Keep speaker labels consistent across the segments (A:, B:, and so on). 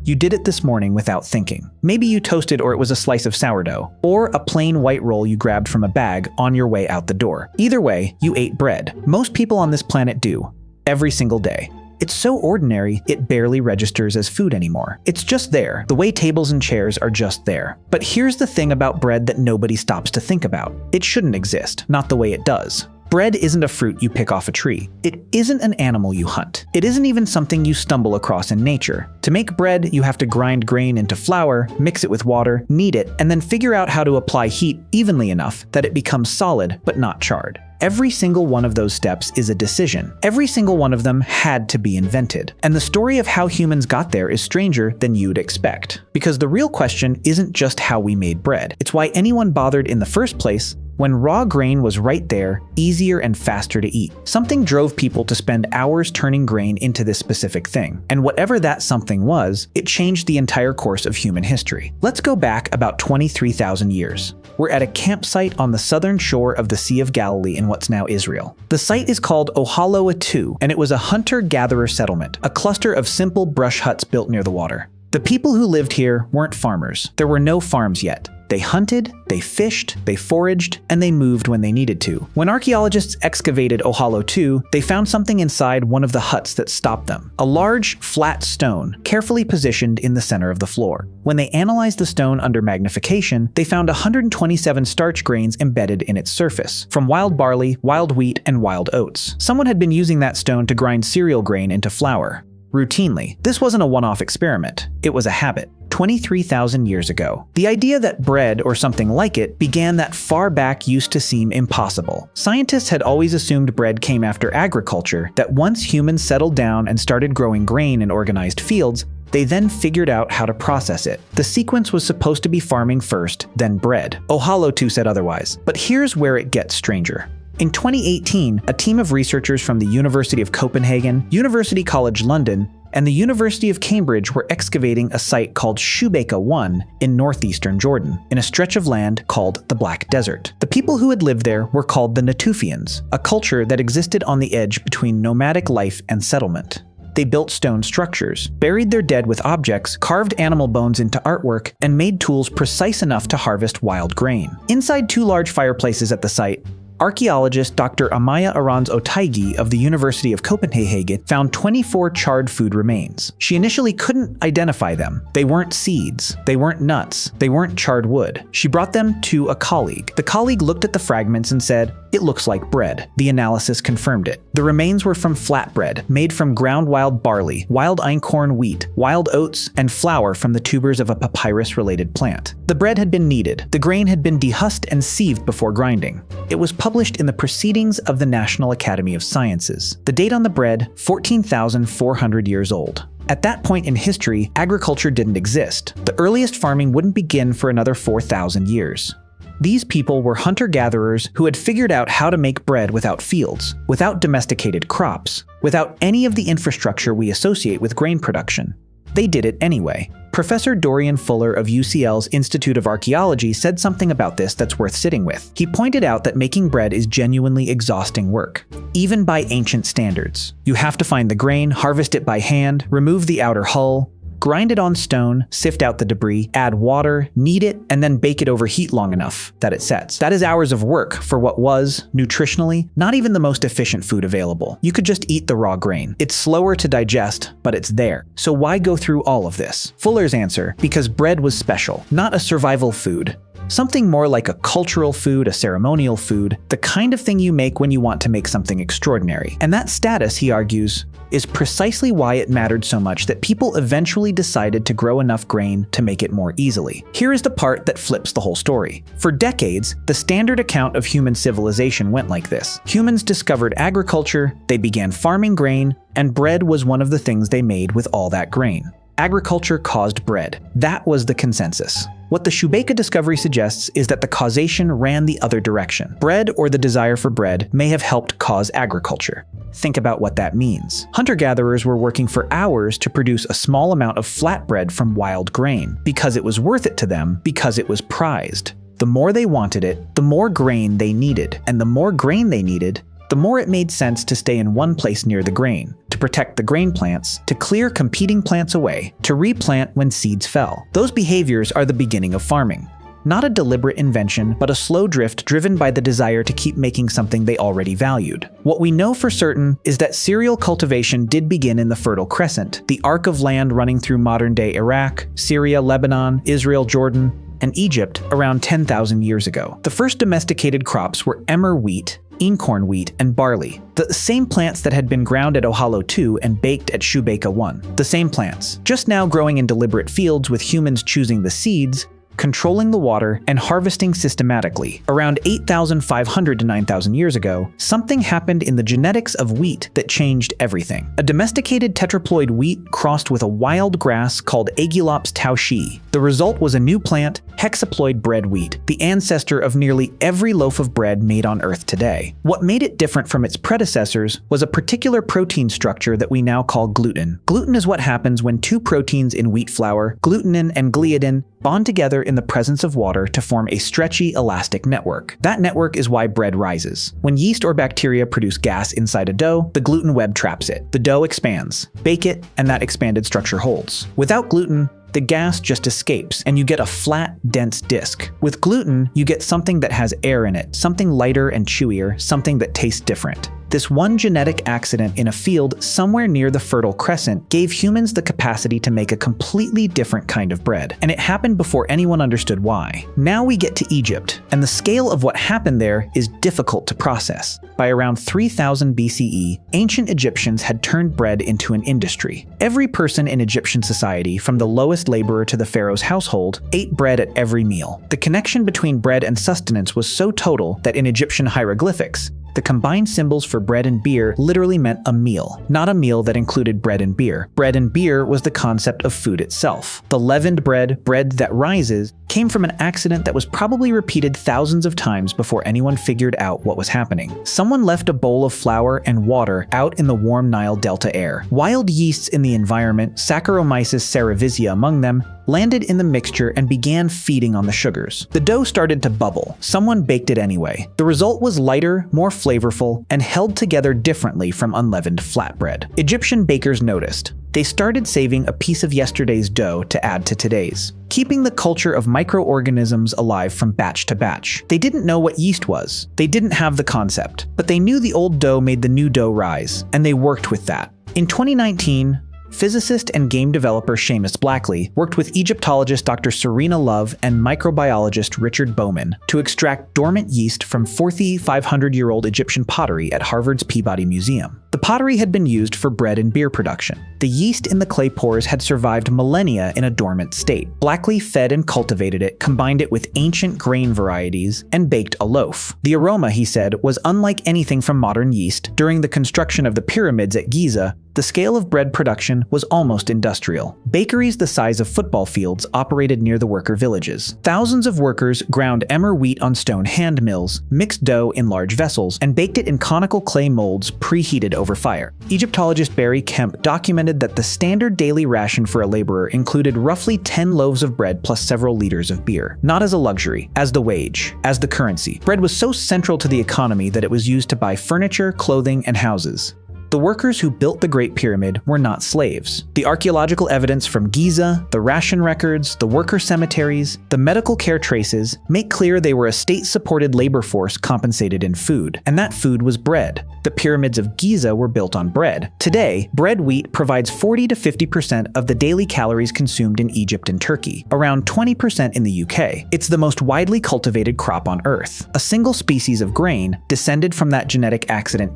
A: You did it this morning without thinking. Maybe you toasted, or it was a slice of sourdough, or a plain white roll you grabbed from a bag on your way out the door. Either way, you ate bread. Most people on this planet do, every single day. It's so ordinary, it barely registers as food anymore. It's just there, the way tables and chairs are just there. But here's the thing about bread that nobody stops to think about. It shouldn't exist, not the way it does. Bread isn't a fruit you pick off a tree. It isn't an animal you hunt. It isn't even something you stumble across in nature. To make bread, you have to grind grain into flour, mix it with water, knead it, and then figure out how to apply heat evenly enough that it becomes solid but not charred. Every single one of those steps is a decision. Every single one of them had to be invented. And the story of how humans got there is stranger than you'd expect. Because the real question isn't just how we made bread. It's why anyone bothered in the first place when raw grain was right there, easier and faster to eat. Something drove people to spend hours turning grain into this specific thing. And whatever that something was, it changed the entire course of human history. Let's go back about 23,000 years. We're at a campsite on the southern shore of the Sea of Galilee in what's now Israel. The site is called Ohaloa-2, and it was a hunter-gatherer settlement, a cluster of simple brush huts built near the water. The people who lived here weren't farmers. There were no farms yet. They hunted, they fished, they foraged, and they moved when they needed to. When archaeologists excavated Ohalo-2, they found something inside one of the huts that stopped them. A large, flat stone, carefully positioned in the center of the floor. When they analyzed the stone under magnification, they found 127 starch grains embedded in its surface, from wild barley, wild wheat, and wild oats. Someone had been using that stone to grind cereal grain into flour. Routinely. This wasn't a one-off experiment. It was a habit. 23,000 years ago. The idea that bread, or something like it, began that far back used to seem impossible. Scientists had always assumed bread came after agriculture, that once humans settled down and started growing grain in organized fields, they then figured out how to process it. The sequence was supposed to be farming first, then bread. Ohalo-2 said otherwise. But here's where it gets stranger. In 2018, a team of researchers from the University of Copenhagen, University College London, and the University of Cambridge were excavating a site called Shubeika 1 in northeastern Jordan, in a stretch of land called the Black Desert. The people who had lived there were called the Natufians, a culture that existed on the edge between nomadic life and settlement. They built stone structures, buried their dead with objects, carved animal bones into artwork, and made tools precise enough to harvest wild grain. Inside two large fireplaces at the site, archaeologist Dr. Amaya Arons-Otaigi of the University of Copenhagen found 24 charred food remains. She initially couldn't identify them. They weren't seeds. They weren't nuts. They weren't charred wood. She brought them to a colleague. The colleague looked at the fragments and said, "It looks like bread." The analysis confirmed it. The remains were from flatbread, made from ground wild barley, wild einkorn wheat, wild oats, and flour from the tubers of a papyrus-related plant. The bread had been kneaded. The grain had been dehusked and sieved before grinding. It was published in the Proceedings of the National Academy of Sciences. The date on the bread, 14,400 years old. At that point in history, agriculture didn't exist. The earliest farming wouldn't begin for another 4,000 years. These people were hunter-gatherers who had figured out how to make bread without fields, without domesticated crops, without any of the infrastructure we associate with grain production. They did it anyway. Professor Dorian Fuller of UCL's Institute of Archaeology said something about this that's worth sitting with. He pointed out that making bread is genuinely exhausting work, even by ancient standards. You have to find the grain, harvest it by hand, remove the outer hull, grind it on stone, sift out the debris, add water, knead it, and then bake it over heat long enough that it sets. That is hours of work for what was, nutritionally, not even the most efficient food available. You could just eat the raw grain. It's slower to digest, but it's there. So why go through all of this? Fuller's answer: because bread was special, not a survival food. Something more like a cultural food, a ceremonial food, the kind of thing you make when you want to make something extraordinary. And that status, he argues, is precisely why it mattered so much that people eventually decided to grow enough grain to make it more easily. Here is the part that flips the whole story. For decades, the standard account of human civilization went like this. Humans discovered agriculture, they began farming grain, and bread was one of the things they made with all that grain. Agriculture caused bread. That was the consensus. What the Shubeika discovery suggests is that the causation ran the other direction. Bread, or the desire for bread, may have helped cause agriculture. Think about what that means. Hunter-gatherers were working for hours to produce a small amount of flatbread from wild grain, because it was worth it to them, because it was prized. The more they wanted it, the more grain they needed. And the more grain they needed, the more it made sense to stay in one place near the grain, to protect the grain plants, to clear competing plants away, to replant when seeds fell. Those behaviors are the beginning of farming. Not a deliberate invention, but a slow drift driven by the desire to keep making something they already valued. What we know for certain is that cereal cultivation did begin in the Fertile Crescent, the arc of land running through modern-day Iraq, Syria, Lebanon, Israel, Jordan, and Egypt around 10,000 years ago. The first domesticated crops were emmer wheat, einkorn wheat, and barley, the same plants that had been ground at Ohalo 2 and baked at Shubeka 1. The same plants, just now growing in deliberate fields with humans choosing the seeds, controlling the water, and harvesting systematically. Around 8,500 to 9,000 years ago, something happened in the genetics of wheat that changed everything. A domesticated tetraploid wheat crossed with a wild grass called Aegilops tauschii. The result was a new plant, hexaploid bread wheat, the ancestor of nearly every loaf of bread made on Earth today. What made it different from its predecessors was a particular protein structure that we now call gluten. Gluten is what happens when two proteins in wheat flour, glutenin and gliadin, bond together in the presence of water to form a stretchy, elastic network. That network is why bread rises. When yeast or bacteria produce gas inside a dough, the gluten web traps it. The dough expands. Bake it, and that expanded structure holds. Without gluten, the gas just escapes, and you get a flat, dense disc. With gluten, you get something that has air in it, something lighter and chewier, something that tastes different. This one genetic accident in a field somewhere near the Fertile Crescent gave humans the capacity to make a completely different kind of bread, and it happened before anyone understood why. Now we get to Egypt, and the scale of what happened there is difficult to process. By around 3000 BCE, ancient Egyptians had turned bread into an industry. Every person in Egyptian society, from the lowest laborer to the pharaoh's household, ate bread at every meal. The connection between bread and sustenance was so total that in Egyptian hieroglyphics, the combined symbols for bread and beer literally meant a meal, not a meal that included bread and beer. Bread and beer was the concept of food itself. The leavened bread, bread that rises, came from an accident that was probably repeated thousands of times before anyone figured out what was happening. Someone left a bowl of flour and water out in the warm Nile Delta air. Wild yeasts in the environment, Saccharomyces cerevisiae among them, landed in the mixture and began feeding on the sugars. The dough started to bubble. Someone baked it anyway. The result was lighter, more flavorful, and held together differently from unleavened flatbread. Egyptian bakers noticed. They started saving a piece of yesterday's dough to add to today's, keeping the culture of microorganisms alive from batch to batch. They didn't know what yeast was. They didn't have the concept, but they knew the old dough made the new dough rise, and they worked with that. In 2019, physicist and game developer Seamus Blackley worked with Egyptologist Dr. Serena Love and microbiologist Richard Bowman to extract dormant yeast from 4,500-year-old Egyptian pottery at Harvard's Peabody Museum. The pottery had been used for bread and beer production. The yeast in the clay pores had survived millennia in a dormant state. Blackley fed and cultivated it, combined it with ancient grain varieties, and baked a loaf. The aroma, he said, was unlike anything from modern yeast. During the construction of the pyramids at Giza, the scale of bread production was almost industrial. Bakeries the size of football fields operated near the worker villages. Thousands of workers ground emmer wheat on stone hand mills, mixed dough in large vessels, and baked it in conical clay molds preheated over fire. Egyptologist Barry Kemp documented that the standard daily ration for a laborer included roughly 10 loaves of bread plus several liters of beer. Not as a luxury, as the wage, as the currency. Bread was so central to the economy that it was used to buy furniture, clothing, and houses. The workers who built the Great Pyramid were not slaves. The archaeological evidence from Giza, the ration records, the worker cemeteries, the medical care traces make clear they were a state-supported labor force compensated in food, and that food was bread. The pyramids of Giza were built on bread. Today, bread wheat provides 40 to 50% of the daily calories consumed in Egypt and Turkey, around 20% in the UK. It's the most widely cultivated crop on Earth. A single species of grain, descended from that genetic accident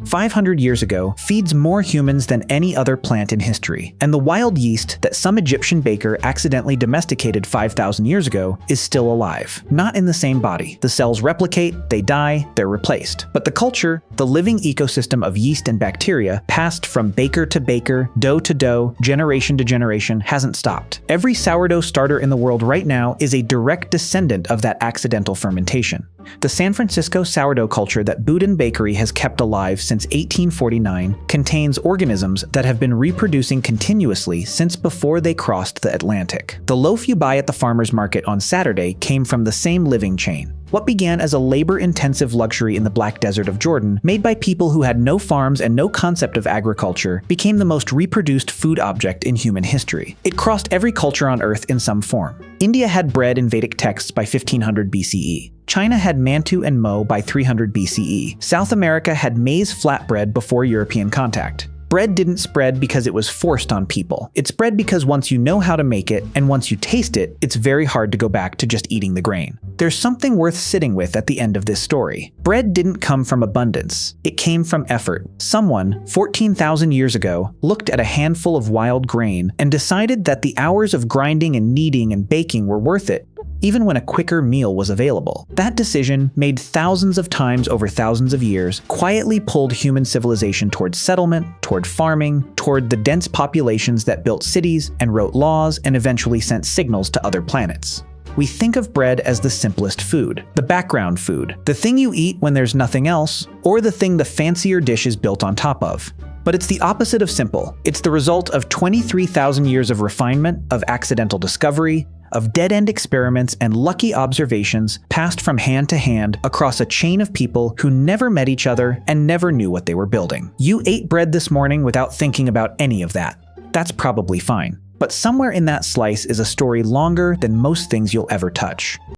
A: 500 years ago, feeds more humans than any other plant in history. And the wild yeast that some Egyptian baker accidentally domesticated 5,000 years ago is still alive. Not in the same body. The cells replicate, they die, they're replaced. But the culture, the living ecosystem of yeast and bacteria, passed from baker to baker, dough to dough, generation to generation, hasn't stopped. Every sourdough starter in the world right now is a direct descendant of that accidental fermentation. The San Francisco sourdough culture that Boudin Bakery has kept alive since 1849 contains organisms that have been reproducing continuously since before they crossed the Atlantic. The loaf you buy at the farmer's market on Saturday came from the same living chain. What began as a labor-intensive luxury in the Black Desert of Jordan, made by people who had no farms and no concept of agriculture, became the most reproduced food object in human history. It crossed every culture on Earth in some form. India had bread in Vedic texts by 1500 BCE. China had mantu and mo by 300 BCE. South America had maize flatbread before European contact. Bread didn't spread because it was forced on people. It spread because once you know how to make it, and once you taste it, it's very hard to go back to just eating the grain. There's something worth sitting with at the end of this story. Bread didn't come from abundance. It came from effort. Someone, 14,000 years ago, looked at a handful of wild grain and decided that the hours of grinding and kneading and baking were worth it, even when a quicker meal was available. That decision, made thousands of times over thousands of years, quietly pulled human civilization toward settlement, toward farming, toward the dense populations that built cities and wrote laws and eventually sent signals to other planets. We think of bread as the simplest food, the background food, the thing you eat when there's nothing else, or the thing the fancier dish is built on top of. But it's the opposite of simple. It's the result of 23,000 years of refinement, of accidental discovery, of dead-end experiments and lucky observations passed from hand to hand across a chain of people who never met each other and never knew what they were building. You ate bread this morning without thinking about any of that. That's probably fine. But somewhere in that slice is a story longer than most things you'll ever touch.